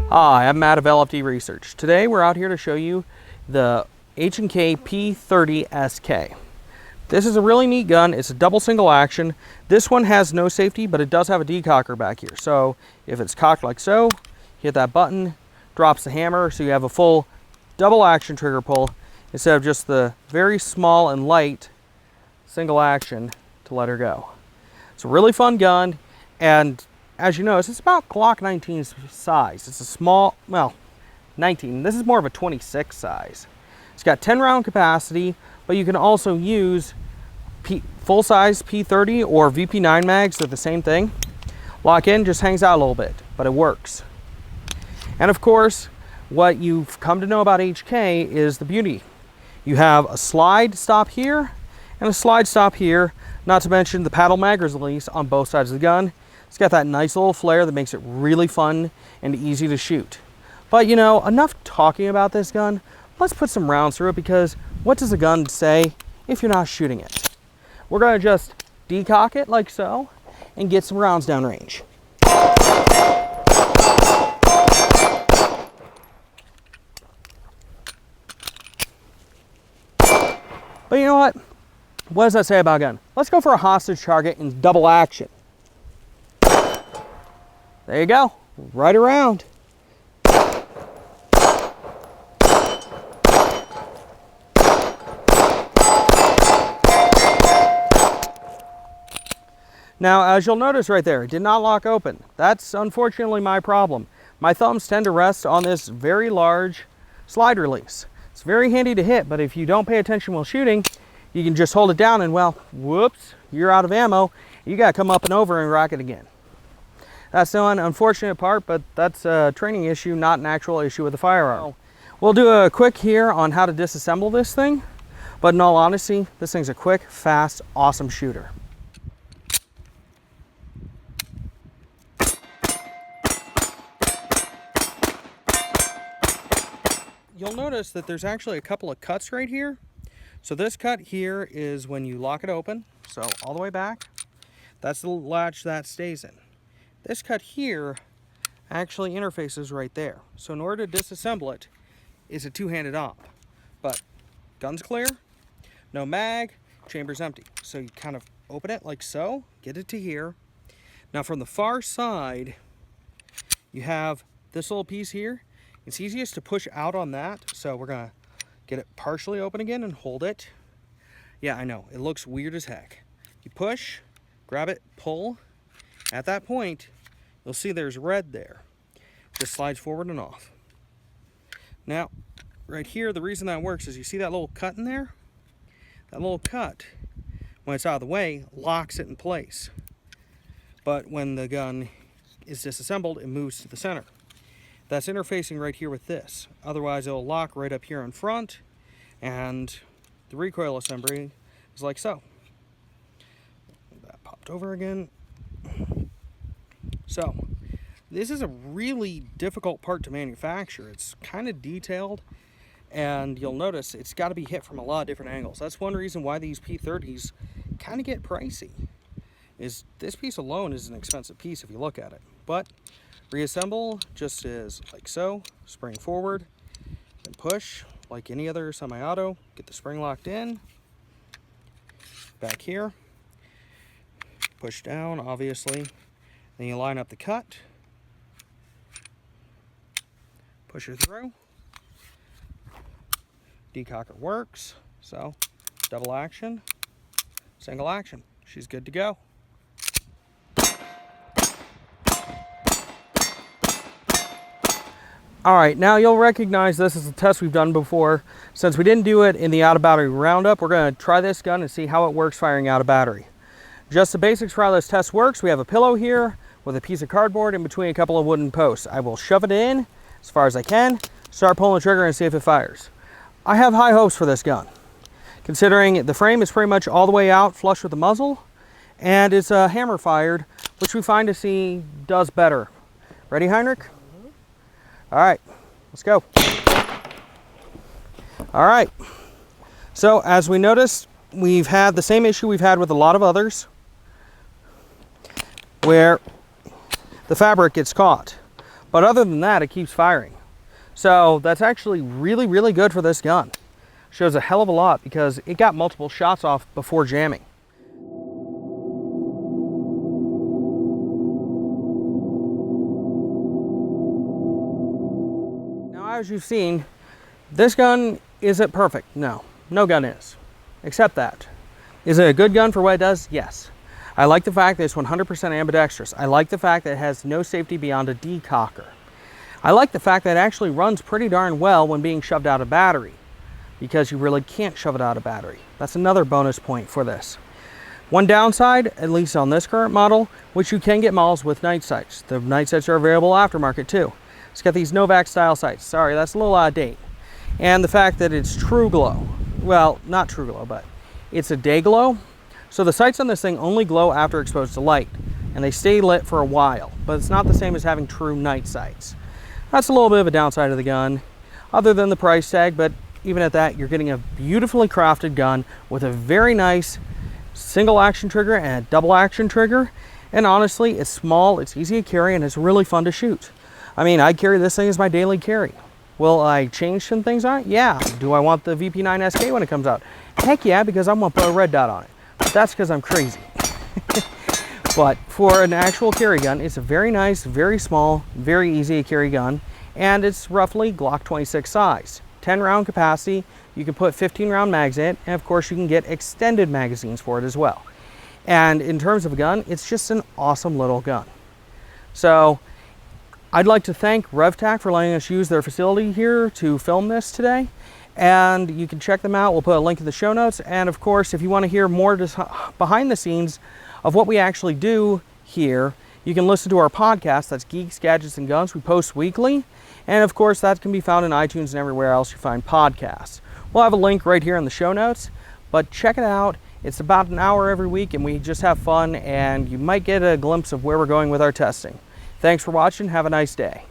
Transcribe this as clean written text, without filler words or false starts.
Hi, I'm Matt of LFD Research. Today we're out here to show you the HK P30SK. This is a really neat gun. It's a double single action. This one has no safety, but it does have a decocker back here. So if it's cocked like so, hit that button, drops the hammer, so you have a full double action trigger pull instead of just the very small and light single action to let her go. It's a really fun gun, and as you notice, it's about Glock 19's size. It's a small, well, 19. This is more of a 26 size. It's got 10 round capacity, but you can also use full-size P30 or VP9 mags. They're the same thing. Lock in, just hangs out a little bit, but it works. And of course, what you've come to know about HK is the beauty. You have a slide stop here and a slide stop here, not to mention the paddle mag release on both sides of the gun. It's got that nice little flare that makes it really fun and easy to shoot. But you know, enough talking about this gun. Let's put some rounds through it, because what does a gun say if you're not shooting it? We're going to just decock it like so and get some rounds downrange. But you know what? What does that say about a gun? Let's go for a hostage target in double action. There you go, right around. Now, as you'll notice right there, it did not lock open. That's unfortunately my problem. My thumbs tend to rest on this very large slide release. It's very handy to hit, but if you don't pay attention while shooting, you can just hold it down and, well, whoops, you're out of ammo. You gotta come up and over and rack it again. That's the unfortunate part, but that's a training issue, not an actual issue with the firearm. We'll do a quick here on how to disassemble this thing, but in all honesty, this thing's a quick, fast, awesome shooter. You'll notice that there's actually a couple of cuts right here. So this cut here is when you lock it open, so all the way back. That's the latch that stays in. This cut here actually interfaces right there. So in order to disassemble it, it's a two-handed op. But gun's clear, no mag, chamber's empty. So you kind of open it like so, get it to here. Now from the far side, you have this little piece here. It's easiest to push out on that. So we're gonna get it partially open again and hold it. Yeah, I know, it looks weird as heck. You push, grab it, pull. At that point, you'll see there's red there. Just slides forward and off. Now, right here, the reason that works is you see that little cut in there? That little cut, when it's out of the way, locks it in place. But when the gun is disassembled, it moves to the center. That's interfacing right here with this. Otherwise, it'll lock right up here in front, and the recoil assembly is like so. That popped over again. So, this is a really difficult part to manufacture. It's kind of detailed, and you'll notice it's got to be hit from a lot of different angles. That's one reason why these P30s kind of get pricey. Is this piece alone is an expensive piece if you look at it. But reassemble just is like so, spring forward, and push like any other semi-auto. Get the spring locked in. Back here, push down, obviously. Then you line up the cut, push her through. Decocker works, so double action, single action. She's good to go. All right, now you'll recognize this is a test we've done before. Since we didn't do it in the out of battery roundup, we're gonna try this gun and see how it works firing out of battery. Just the basics for how this test works. We have a pillow here with a piece of cardboard in between a couple of wooden posts. I will shove it in as far as I can, start pulling the trigger and see if it fires. I have high hopes for this gun, considering the frame is pretty much all the way out flush with the muzzle, and it's hammer fired, which we find to see does better. Ready, Heinrich? All right, let's go. All right, so as we noticed, we've had the same issue we've had with a lot of others, where the fabric gets caught. But other than that, it keeps firing. So that's actually really, really good for this gun. Shows a hell of a lot because it got multiple shots off before jamming. Now, as you've seen, this gun isn't perfect. No gun is, except that. Is it a good gun for what it does? Yes. I like the fact that it's 100% ambidextrous. I like the fact that it has no safety beyond a decocker. I like the fact that it actually runs pretty darn well when being shoved out of battery, because you really can't shove it out of battery. That's another bonus point for this. One downside, at least on this current model, which you can get models with night sights. The night sights are available aftermarket too. It's got these Novak style sights. Sorry, that's a little out of date. And the fact that it's true glow. Well, not true glow, but it's a day glow. So the sights on this thing only glow after exposed to light, and they stay lit for a while, but it's not the same as having true night sights. That's a little bit of a downside of the gun, other than the price tag, but even at that, you're getting a beautifully crafted gun with a very nice single action trigger and a double action trigger. And honestly, it's small, it's easy to carry, and it's really fun to shoot. I mean, I carry this thing as my daily carry. Will I change some things on it? Yeah. Do I want the VP9SK when it comes out? Heck yeah, because I'm gonna put a red dot on it. But that's because I'm crazy. But for an actual carry gun, it's a very nice, very small, very easy to carry gun, and it's roughly Glock 26 size. 10 round capacity, you can put 15 round mags in it, and of course you can get extended magazines for it as well. And in terms of a gun, it's just an awesome little gun. So I'd like to thank RevTac for letting us use their facility here to film this today. And you can check them out. We'll put a link in the show notes. And of course, if you want to hear more behind the scenes of what we actually do here, you can listen to our podcast. That's Geeks, Gadgets, and Guns. We post weekly. And of course, that can be found in iTunes and everywhere else you find podcasts. We'll have a link right here in the show notes, but check it out. It's about an hour every week, and we just have fun, and you might get a glimpse of where we're going with our testing. Thanks for watching. Have a nice day.